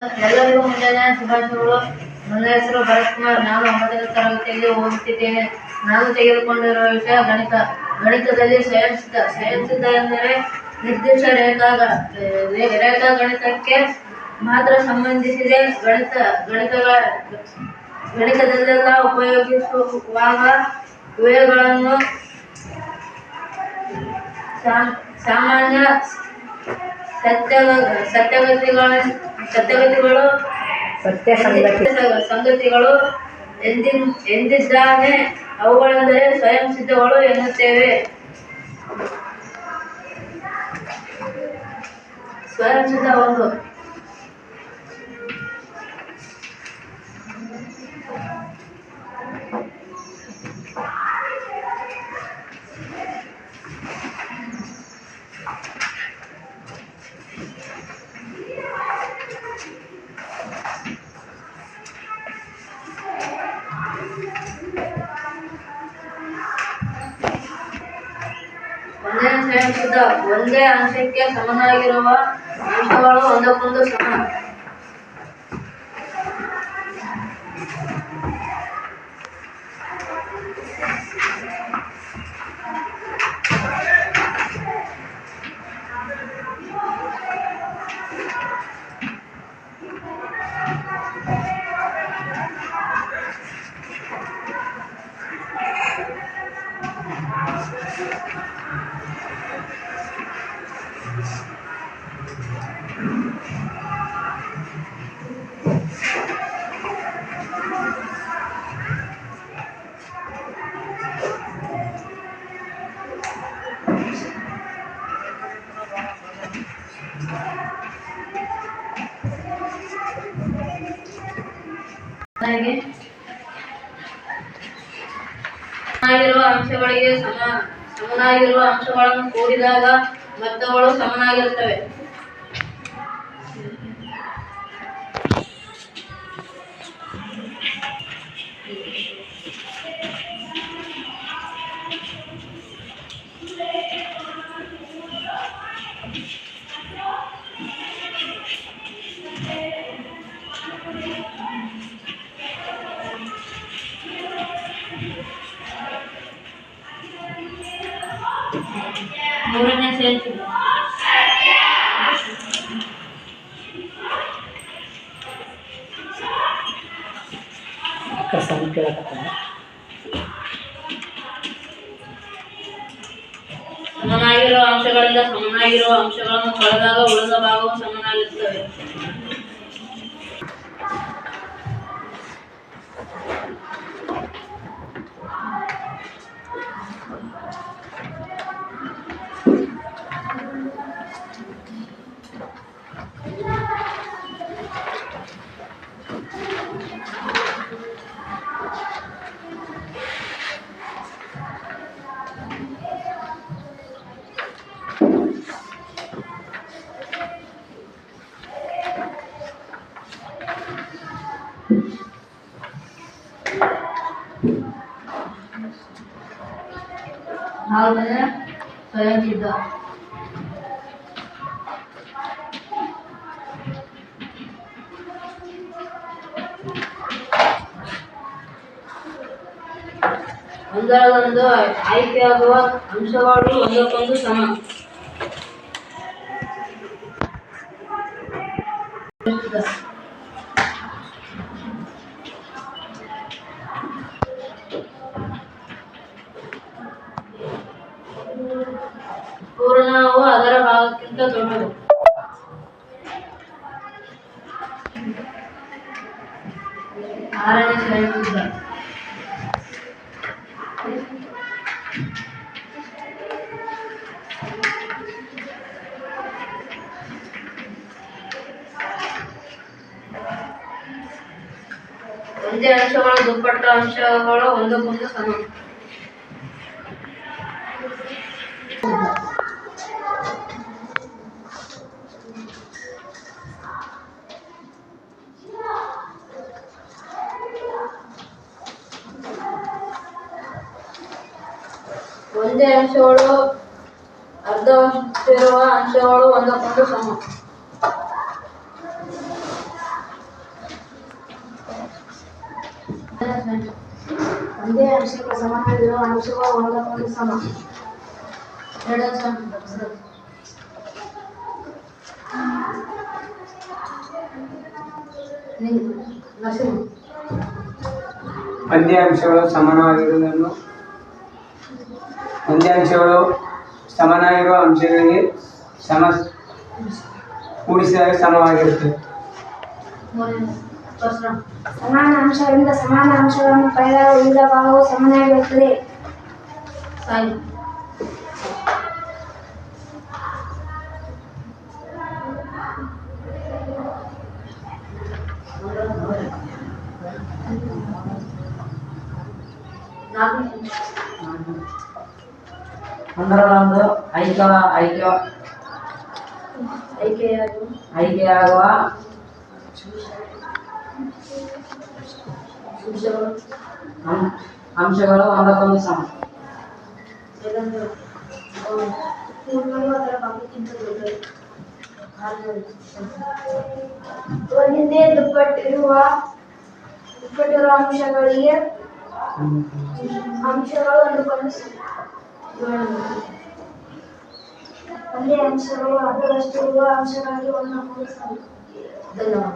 ಎಲ್ಲರಿಗೂ ಮುಂಜಾನೆ ಶುಭಾಶಯಗಳು. ನನ್ನ ಹೆಸರು ಭರತ್ಕುಮಾರ್. ನಾನು 9ನೇ ತರಗತಿಯಲ್ಲಿ ಓದುತ್ತಿದ್ದೇನೆ. ನಾನು ತೆಗೆದುಕೊಂಡಿರುವ ವಿಷಯ ಗಣಿತ. ಗಣಿತದಲ್ಲಿ ಸ್ವಯಂಸಿದ್ಧ ಎಂದರೆ ನಿರ್ದಿಷ್ಟ ರೇಖಾಗಣಿತಕ್ಕೆ ಮಾತ್ರ ಸಂಬಂಧಿಸಿದೆ. ಗಣಿತದಲ್ಲೆಲ್ಲ ಉಪಯೋಗಿಸುವಾಗ ಇವುಗಳನ್ನು ಸಾಮಾನ್ಯ ಸಂಗತಿಗಳು ಎಂದಿದ್ದಾನೆ. ಅವುಗಳೆಂದರೆ ಸ್ವಯಂಸಿದ್ಧಗಳು ಎನ್ನುತ್ತೇವೆ. ಸ್ವಯಂಸಿದ್ಧ ಒಂದು. ಸ್ವಯಂಸಿದ್ಧ ಒಂದೇ ಅಂಶಕ್ಕೆ ಸಮನಾಗಿರುವ ಅಂಶಗಳು ಒಂದಕ್ಕೊಂದು ಸಮ. ಸಮನಾಗಿರುವ ಅಂಶಗಳಿಗೆ ಸಮನಾಗಿರುವ ಅಂಶಗಳನ್ನು ಕೂಡಿದಾಗ ಮೊತ್ತಗಳು ಸಮನಾಗಿರುತ್ತವೆ. ಮೂರನೇ ಸ್ವಯಂಸಿದ್ಧ. ಸಮನಾಗಿರುವ ಅಂಶಗಳಿಂದ ಸಮನಾಗಿರುವ ಅಂಶಗಳನ್ನು ಕಳೆದಾಗ ಉಳಿದ ಭಾಗವು ಸಮನಾಗಿರುತ್ತವೆ. ನಾಲ್ಕನೇ ಸ್ವಯಂಸಿದ್ಧ. ಒಂದರಲ್ಲೊಂದು ಆಯ್ಕೆಯಾಗುವ ಅಂಶಗಳು ಒಂದಕ್ಕೊಂದು ಸಮ. ಪೂರ್ಣವು ಅದರ ಭಾಗಕ್ಕಿಂತ ದೊಡ್ಡದು. ಆರನೇ ಸ್ವಯಂಸಿದ್ಧ. ಒಂದೇ ಅಂಶಗಳು ದುಪ್ಪಟ್ಟು ಅಂಶಗಳು ಒಂದಕ್ಕೊಂದು ಸಮ. ಒಂದೇ ಅಂಶಗಳು ಅರ್ಧ ಅಂಶವಿರುವ ಅಂಶಗಳು ಒಂದಕ್ಕೊಂದು ಸಮ. ಒಂದೇ ಅಂಶಕ್ಕೆ ಸಮನಾಗಿರುವ ಅಂಶಗಳು ಒಂದಕ್ಕೊಂದು ಸಮ. ಒಂದೇ ಅಂಶಗಳು ಸಮನಾಗಿರುವ ಅಂಶಗಳಿಗೆ ಕೂಡಿಸಿದಾಗ ಸಮವಾಗಿರುತ್ತದೆ. ಸಮಾನ ಅಂಶಗಳಿಂದ ಸಮಾನ ಅಂಶಗಳನ್ನು ಕಳೆದಾಗ ಉಳಿದ ಭಾಗವು ಸಮನಾಗಿರುತ್ತದೆ. ಒಂದರಲ್ಲೊಂದು ಆಯ್ಕೆಯಾಗುವ ಅಂಶಗಳು ಒಂದಕ್ಕೊಂದು ಸಮ. ಒಂದೇ ದುಪ್ಪಟ್ಟಿರುವ ಅಂಶಗಳಿಗೆ ಅಂಶಗಳು ಒಂದಕ್ಕೊಂದು ಸಮ. ಒಂದೇ ಅಂಶಗಳು ಅದರಷ್ಟಿರುವ ಅಂಶಗಳಿಗೆ ಒಂದಕ್ಕೊಂದು ಸಮ. ಧನ್ಯವಾದ.